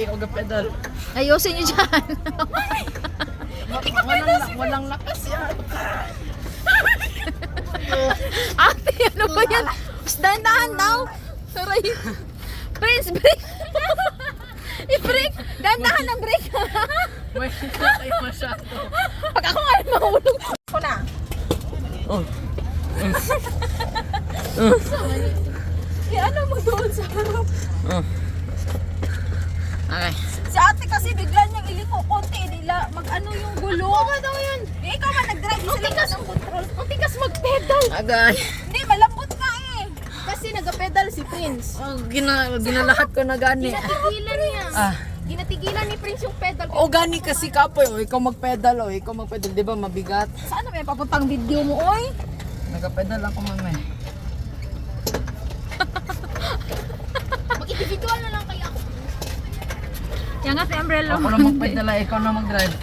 kay og pedal. Ayusin niyo dyan. Walang lakas yan. Ate, ano ba yan? Dahan-dahan daw. Saray. Prince, break. I-break. Dahan-dahan ang break. May kayo masyado. Pag ako nga mahulog. Ako na. Oh. Kaya ano mo doon sa harap? Okay. Si ate kasi bigla niyang iliko konti. Nila mag-ano yung gulo. Ano daw yan? Ikaw man nag-drive. Isa lang ng control. Ang tikas mag-pedal. Agay. Hindi, malambot nga eh. Kasi nag-pedal si Prince. Oh, ginalahat ko na gani. Ginatigilan niya. Ah. Ginatigilan ni Prince yung pedal. O gani kasi kapoy, o ikaw magpedal, di ba mabigat? Saan na may papuntang video mo, oy? Nagapedal ako mami. Mag-individual na lang kaya ako. Yan nga si umbrella. Ako lang magpedal, ikaw na mag-drive.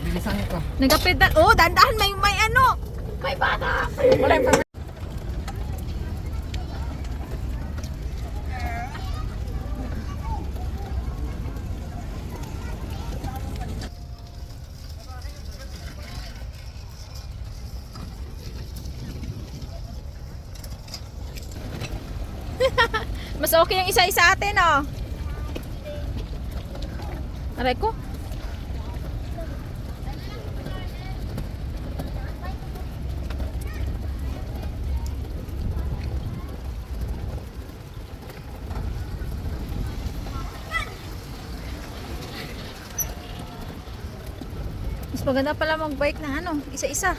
Bilisan ko. Nagapedal. Oh, dandahan may ano. May bata. Wala yung Mas okay yung isa-isa atin, oh. Aray ko. Mas maganda pala mag-bike na ano, isa-isa.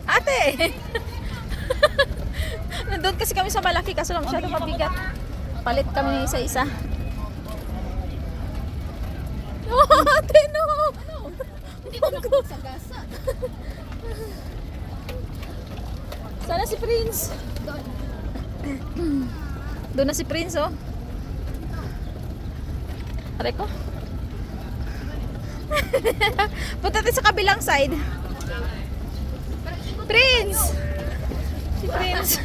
Ate! Nandun kasi kami sa malaki kaso lang masyado mabigat. Palit kami ng isa-isa. Oh, ate, no! Hindi ko nakasagasa. Sana si Prince. Doon na si Prince, oh. Aray ko. Punta tayo sa kabilang side. Prince! Si Prince.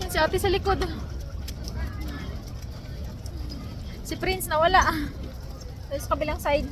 Si ate sa likod. Si Prince nawala. Sa kabilang side.